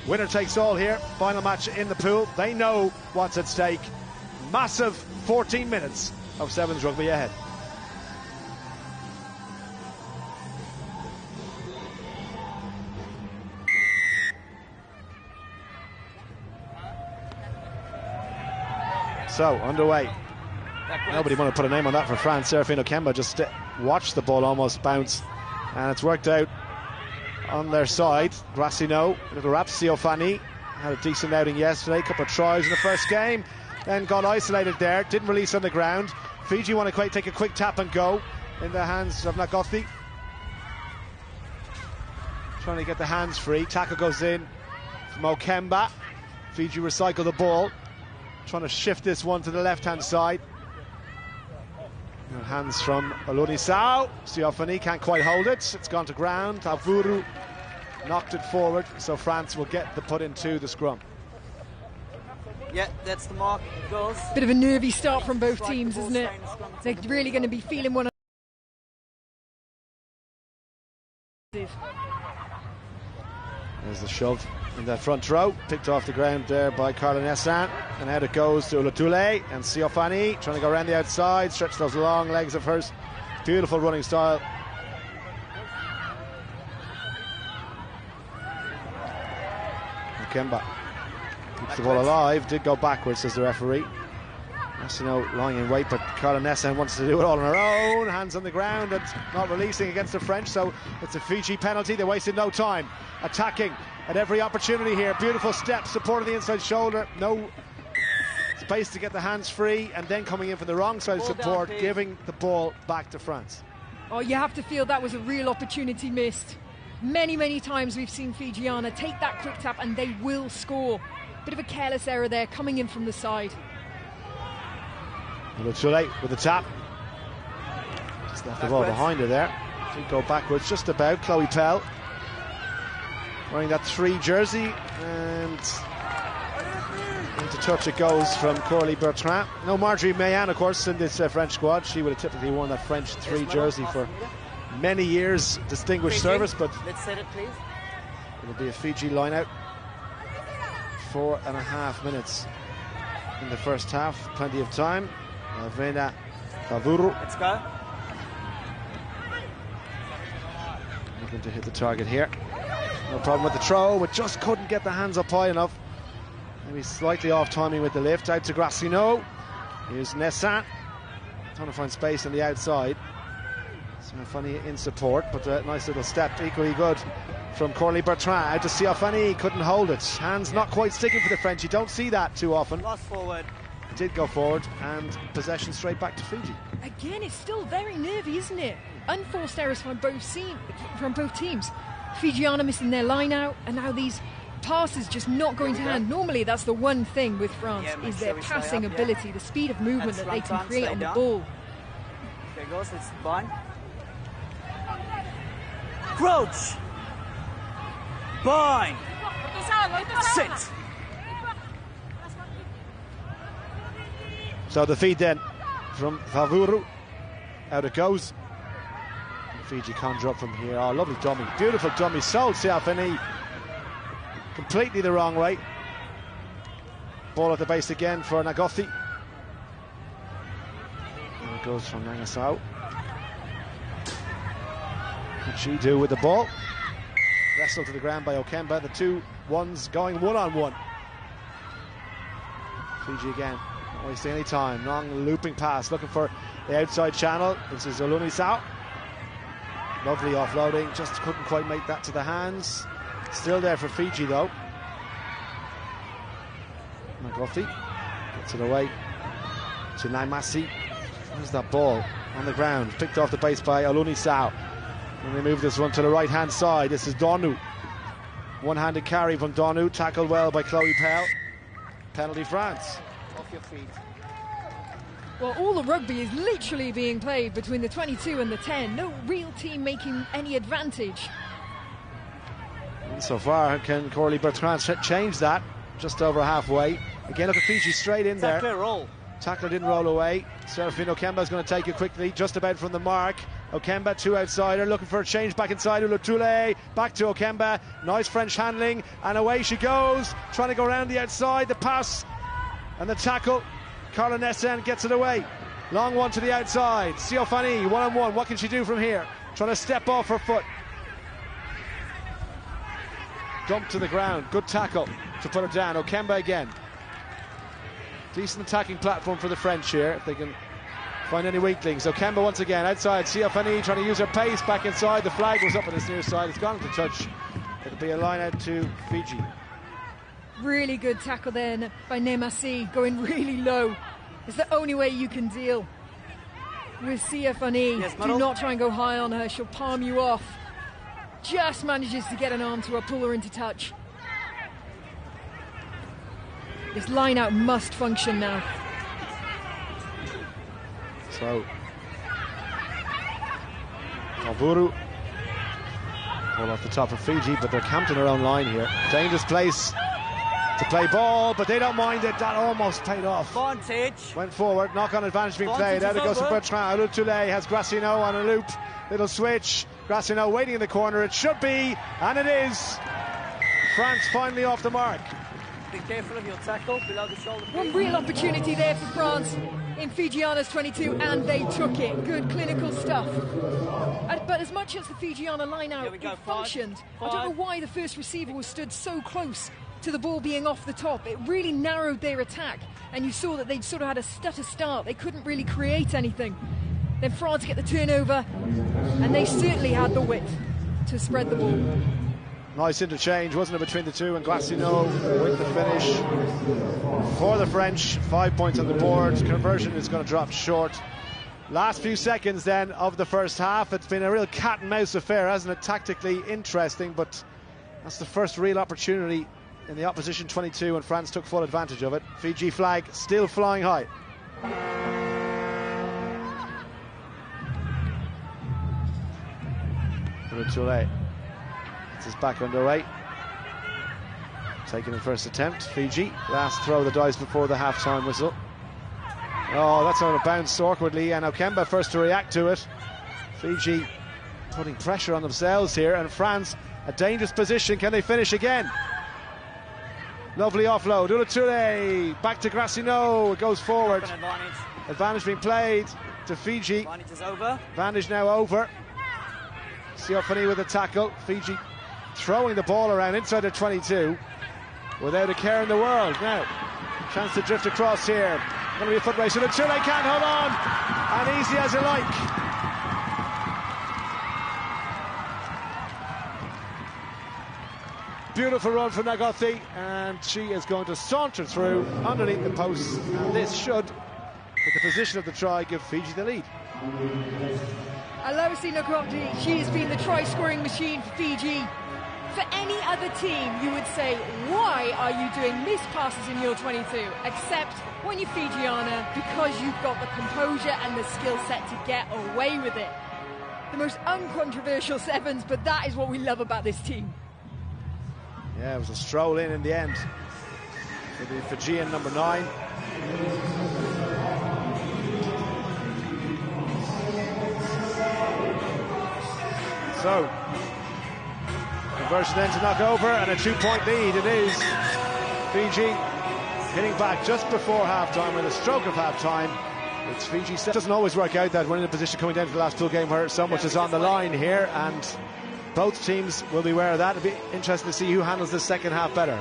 Winner takes all here. Final match in the pool. They know what's at stake. Massive 14 minutes of sevens rugby ahead. So, underway. Nobody want to put a name on that for France. Serafino Kemba just watched the ball almost bounce, and it's worked out on their side. Grassino, little rap. Siofani had a decent outing yesterday, a couple of tries in the first game, then got isolated there, didn't release on the ground. Fiji want to take a quick tap and go in the hands of Nagothi. Trying to get the hands free. Tackle goes in from Okemba. Fiji recycle the ball. Trying to shift this one to the left-hand side. Hands from Olunisau. Siofani can't quite hold it. It's gone to ground. Avuru knocked it forward, so France will get the put into the scrum. Yeah, that's the mark. Goes. Bit of a nervy start from both teams, isn't it? They're really going to be feeling one another. There's the shove in that front row, picked off the ground there by Carla Nessan, and out it goes to Ulatule and Siofani, trying to go around the outside, stretch those long legs of hers. Beautiful running style. Kemba keeps the ball alive, did go backwards, says the referee. Nassino lying in wait, but Carla Nessan wants to do it all on her own. Hands on the ground and not releasing against the French, so it's a Fiji penalty. They wasted no time attacking at every opportunity here. Beautiful step, supporting the inside shoulder, no space to get the hands free, and then coming in from the wrong side of support, giving the ball back to France. Oh, you have to feel that was a real opportunity missed. Many times we've seen Fijiana take that quick tap and they will score. Bit of a careless error there coming in from the side. Ulatule with the tap. Just left the ball behind her there. Did go backwards just about. Chloe Pell wearing that 3 jersey, and into touch it goes from Coralie Bertrand. No Marjorie Mayan, of course, in this French squad. She would have typically worn that French 3 jersey for many years, distinguished service, but let's set it, please. It'll be a Fiji line out. 4.5 minutes in the first half, plenty of time. Vena Favuru. Let's go. Looking to hit the target here. No problem with the throw, but just couldn't get the hands up high enough. Maybe slightly off timing with the lift. Out to Grassino. Here's Nessan. Trying to find space on the outside. Siofani in support, but a nice little step, equally good from Coralie Bertrand. Out to Siofani, couldn't hold it. Hands not quite sticking for the French. You don't see that too often. Lost forward. Did go forward, and possession straight back to Fiji. Again, it's still very nervy, isn't it? Unforced errors from both teams. Fijiana missing their line out, and now these passes just not going to hand. Normally that's the one thing with France, is their passing ability, the speed of movement that they can create on the ball. There goes, it's bind. Crouch! Bind! Sit! So the feed then from Favuru. Out it goes. Fiji conjure up from here. Oh, lovely dummy. Beautiful dummy. Sold Siofani completely the wrong way. Ball at the base again for Nagothi. And it goes from Nangasau. What she do with the ball? Wrestled to the ground by Okemba. The 2 ones going one-on-one. Fiji again. Not wasting any time. Long looping pass, looking for the outside channel. This is Olunisau. Lovely offloading, just couldn't quite make that to the hands. Still there for Fiji though. Nagothi gets it away to Naimasi. There's that ball on the ground, picked off the base by Olunisau. And they move this one to the right hand side. This is Donu. One-handed carry from Donu, tackled well by Chloe Pell. Penalty France. Off your feet. Well, all the rugby is literally being played between the 22 and the 10. No real team making any advantage. And so far, can Coralie Bertrand change that? Just over halfway. Again, look at Fiji straight in there. Tackler roll. Tackler didn't roll away. Serafino Kemba is going to take it quickly, just about from the mark. Okemba, two outsider, looking for a change back inside. Ulutule, back to Okemba. Nice French handling, and away she goes. Trying to go around the outside. The pass and the tackle. Carla Nessen gets it away. Long one to the outside. Siofani, one-on-one. What can she do from here? Trying to step off her foot. Dumped to the ground. Good tackle to put her down. Okemba again. Decent attacking platform for the French here, if they can find any weaklings. Okemba once again outside. Siofani trying to use her pace back inside. The flag was up on this near side. It's gone to touch. It'll be a line out to Fiji. Really good tackle there by Nemasi, going really low. It's the only way you can deal with Siofani. Yes, do not try and go high on her. She'll palm you off. Just manages to get an arm to her, pull her into touch. This line out must function now. So Alburu all off the top of Fiji, but they're camped in their own line here. Dangerous place to play ball, but they don't mind it. That almost paid off. Advantage. Went forward, knock-on advantage being played. Out it goes for Bertrand. Ulutule has Grassino on a loop. Little switch. Grassino waiting in the corner. It should be, and it is. France finally off the mark. Be careful of your tackle below the shoulder. One real opportunity there for France in Fijiana's 22, and they took it. Good clinical stuff. But as much as the Fijiana line out it functioned, I don't know why the first receiver was stood so close to the ball being off the top. It really narrowed their attack, and you saw that they'd sort of had a stutter start. They couldn't really create anything. Then France get the turnover, and they certainly had the width to spread the ball. Nice interchange, wasn't it, between the two, and Glassino with the finish for the French. 5 points on the board. Conversion is going to drop short. Last few seconds then of the first half. It's been a real cat and mouse affair, hasn't it? Tactically interesting, but that's the first real opportunity in the opposition 22, and France took full advantage of it. Fiji flag still flying high. Ulutule. It's back underway. Taking the first attempt. Fiji. Last throw of the dice before the half-time whistle. Oh, that's on a bounce awkwardly, and Okemba first to react to it. Fiji putting pressure on themselves here, and France a dangerous position. Can they finish again? Lovely offload. Ulutule back to Grassino. It goes forward. Advantage being played to Fiji. Advantage is over. Advantage now over. Siofani with a tackle. Fiji throwing the ball around inside the 22 without a care in the world. Now, chance to drift across here. Going to be a foot race. Ulutule can't hold on. And easy as you like. Beautiful run from Nagothi, and she is going to saunter through underneath the posts, and this should, with the position of the try, give Fiji the lead. Alosi Nagothi, she has been the try-scoring machine for Fiji. For any other team, you would say, why are you doing missed passes in your 22? Except when you're Fijiana, because you've got the composure and the skill set to get away with it. The most uncontroversial sevens, but that is what we love about this team. Yeah, it was a stroll in the end for the Fijian number 9. So, conversion then to knock over, and a 2-point lead it is. Fiji hitting back just before half-time with a stroke of half-time. It's Fiji. It doesn't always work out that when in a position coming down to the last full game where so much is on the line here, and both teams will be aware of that. It'll be interesting to see who handles the second half better.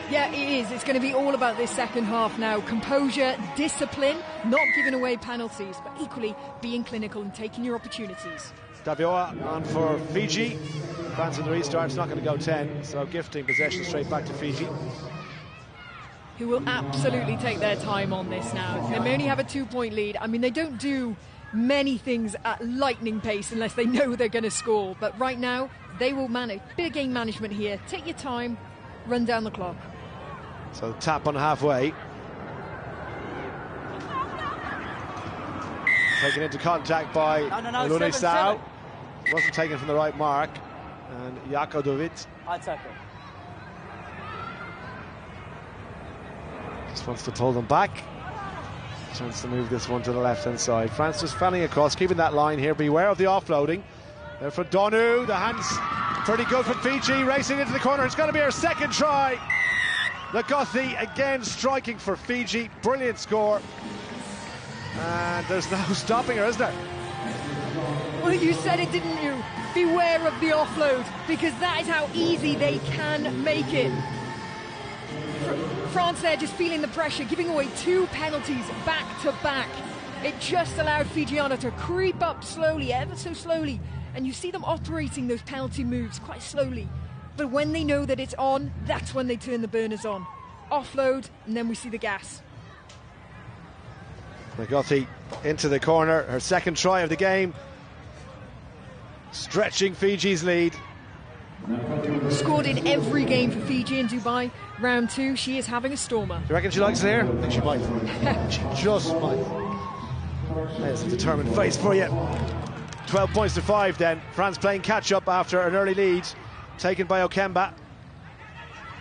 Yeah, it is. It's going to be all about this second half now. Composure, discipline, not giving away penalties, but equally being clinical and taking your opportunities. Davioa on for Fiji. France in the restart's not going to go 10, so gifting possession straight back to Fiji. Who will absolutely take their time on this now. They may only have a 2-point lead. I mean, they don't do many things at lightning pace unless they know they're going to score. But right now, they will manage. Bit of game management here. Take your time, run down the clock. So tap on halfway. Taken into contact by Lunisau. Wasn't taken from the right mark. And Jakodovic. I tackle. Just wants to pull them back. Chance to move this one to the left-hand side. France just fanning across, keeping that line here. Beware of the offloading. There for Donu. The hands pretty good from Fiji, racing into the corner. It's going to be her second try. Lagothi again striking for Fiji. Brilliant score. And there's no stopping her, is there? Well, you said it, didn't you? Beware of the offload, because that is how easy they can make it. France there just feeling the pressure, giving away 2 penalties back to back. It just allowed Fijiana to creep up slowly, ever so slowly. And you see them operating those penalty moves quite slowly. But when they know that it's on, that's when they turn the burners on. Offload, and then we see the gas. Lagothi into the corner, her second try of the game, stretching Fiji's lead. Scored in every game for Fiji in Dubai. Round 2, she is having a stormer. Do you reckon she likes it here? I think she might. She just might. There's a determined face for you. 12 points to 5 then. France playing catch-up after an early lead taken by Okemba.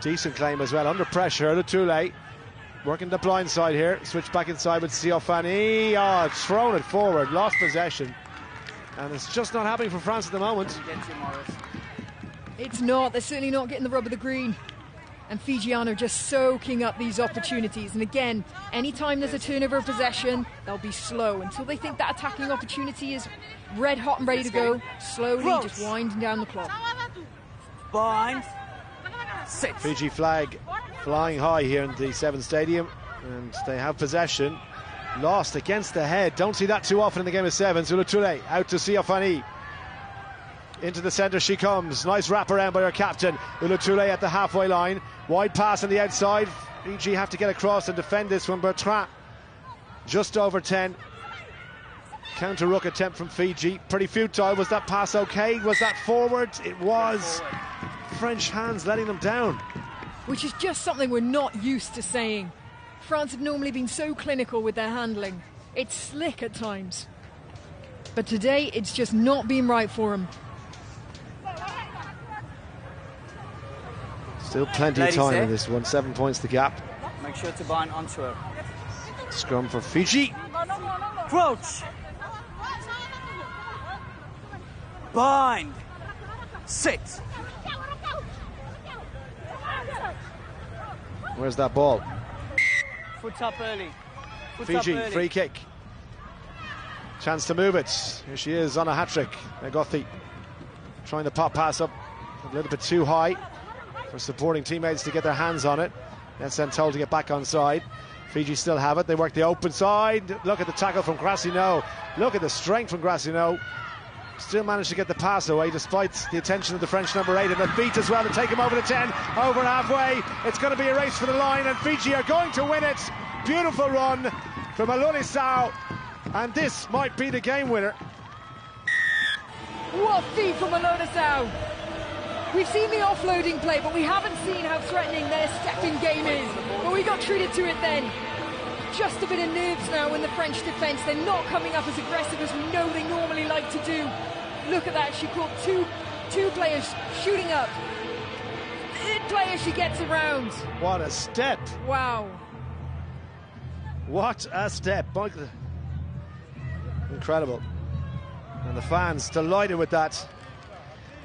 Decent claim as well, under pressure. Lutule working the blind side here. Switch back inside with Siofani. Thrown it forward, lost possession. And it's just not happening for France at the moment. It's not, they're certainly not getting the rub of the green. And Fijiana just soaking up these opportunities. And again, anytime there's a turnover of possession, they'll be slow until they think that attacking opportunity is red hot and ready to go. Slowly just winding down the clock. Bind. Sit. Fiji flag flying high here in the Seven Stadium, and they have possession. Lost against the head. Don't see that too often in the game of sevens. Ulutule out to Siofani. Into the centre she comes. Nice wraparound by her captain. Ulutule at the halfway line. Wide pass on the outside. Fiji have to get across and defend this one. Bertrand just over 10. Counter ruck attempt from Fiji. Pretty futile. Was that pass okay? Was that forward? It was. French hands letting them down. Which is just something we're not used to saying. France have normally been so clinical with their handling. It's slick at times. But today, it's just not been right for them. Still plenty of time in this one. 7 points the gap. Make sure to bind onto her. Scrum for Fiji. Crouch. Bind. Sit. Where's that ball? Foot up early. Fiji, free kick. Chance to move it. Here she is on a hat-trick. Lagothi trying to pop pass up a little bit too high for supporting teammates to get their hands on it. Then told to get back on side. Fiji still have it. They work the open side. Look at the tackle from Grassino. Look at the strength from Grassino. Still managed to get the pass away despite the attention of the French number 8 and the feet as well to take him over the 10, over halfway. It's going to be a race for the line and Fiji are going to win it. Beautiful run from Alonisau, and this might be the game winner. What feat from Alonisau! We've seen the offloading play, but we haven't seen how threatening their stepping game is. But we got treated to it then. Just a bit of nerves now in the French defence. They're not coming up as aggressive as we know they normally like to do. Look at that, she caught two players shooting up. Third player she gets around. What a step. Wow. What a step. Incredible. And the fans delighted with that.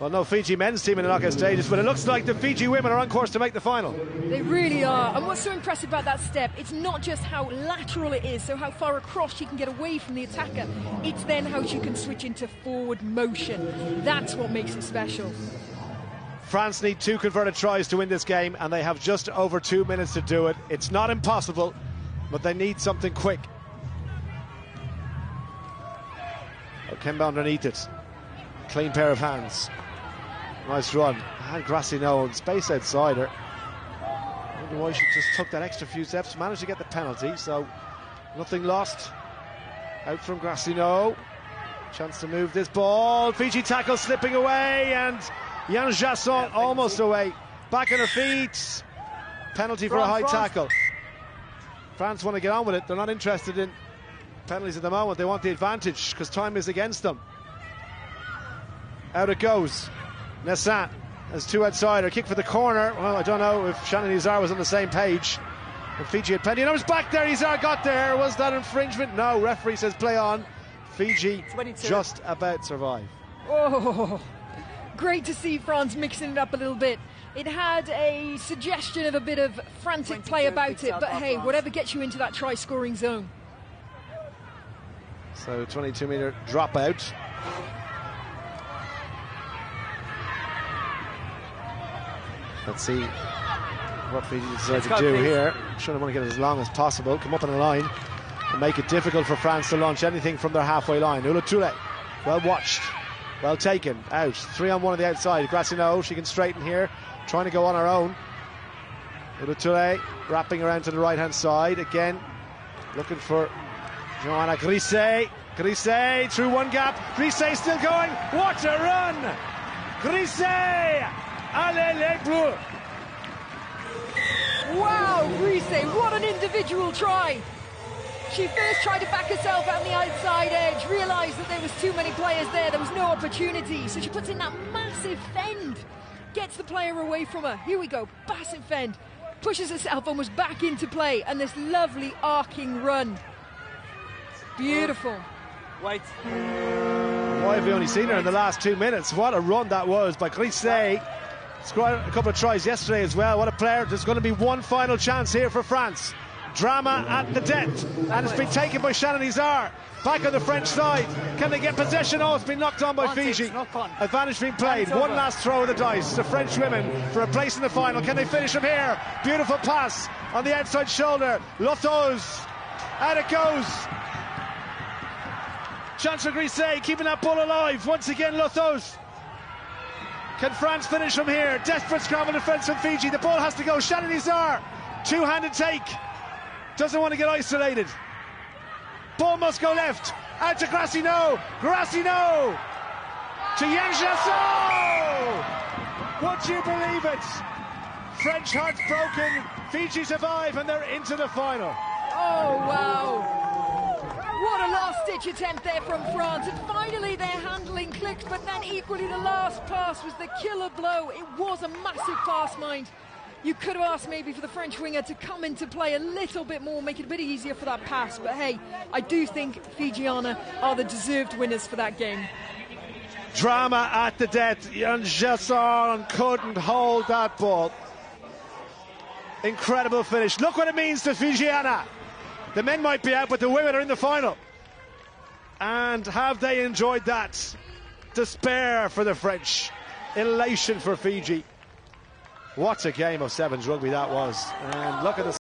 Well, no Fiji men's team in the knockout stages, but it looks like the Fiji women are on course to make the final. They really are. And what's so impressive about that step, it's not just how lateral it is, so how far across she can get away from the attacker. It's then how she can switch into forward motion. That's what makes it special. France need 2 converted tries to win this game, and they have just over 2 minutes to do it. It's not impossible, but they need something quick. Okemba underneath it. Clean pair of hands. Nice run. Had Grassino on space outside her. I wonder why she just took that extra few steps. Managed to get the penalty, so nothing lost. Out from Grassino. Chance to move this ball. Fiji tackle slipping away, and Yan Jasson almost away. Back on her feet. Penalty for a high tackle. France want to get on with it. They're not interested in penalties at the moment. They want the advantage because time is against them. Out it goes. Nessan has 2 outside. Her kick for the corner. Well, I don't know if Shannon Izar was on the same page. And Fiji had plenty. And I was back there. Izar got there. Was that infringement? No. Referee says play on. Fiji 22. just about survive. Oh, great to see France mixing it up a little bit. It had a suggestion of a bit of frantic play about it, but hey, whatever gets you into that try-scoring zone. So 22-metre dropout. Let's see what Fiji decide to do here. Sure, they want to get it as long as possible. Come up in a line and make it difficult for France to launch anything from their halfway line. Ula Touré, well watched, well taken, out. 3-on-1 on the outside. Grassino, she can straighten here, trying to go on her own. Ula Touré wrapping around to the right-hand side again, looking for Joanna Grisey. Grisey through one gap. Grisey still going. What a run! Grisey! Allez les Bleus! Wow, Grisey, what an individual try! She first tried to back herself out on the outside edge, realised that there was too many players there was no opportunity, so she puts in that massive fend, gets the player away from her. Here we go, massive fend, pushes herself almost back into play, and this lovely arcing run. Beautiful. Wait. Why have we only seen her in the last 2 minutes? What a run that was by Grisey. Scored a couple of tries yesterday as well. What a player. There's going to be one final chance here for France. Drama at the death, and it's been taken by Shannon Izar. Back on the French side. Can they get possession? Oh, it's been knocked on by Fiji. Advantage being played. One last throw of the dice. The French women for a place in the final. Can they finish them here? Beautiful pass on the outside shoulder. Lothos. Out it goes. Chance for Grisey keeping that ball alive. Once again, Lothos. Can France finish from here? Desperate scramble defence from Fiji. The ball has to go. Shannon Izar. Two-handed take. Doesn't want to get isolated. Ball must go left. Out to Grassino. Grassino. To Yenjaso. Would you believe it? French hearts broken. Fiji survive and they're into the final. Oh, wow. What a last-ditch attempt there from France, and finally their handling clicked, but then equally the last pass was the killer blow. It was a massive pass, mind. You could have asked maybe for the French winger to come into play a little bit more, make it a bit easier for that pass, but hey, I do think Fijiana are the deserved winners for that game. Drama at the death. Yenjaso couldn't hold that ball. Incredible finish. Look what it means to Fijiana. The men might be out, but the women are in the final. And have they enjoyed that? Despair for the French. Elation for Fiji. What a game of sevens rugby that was. And look at the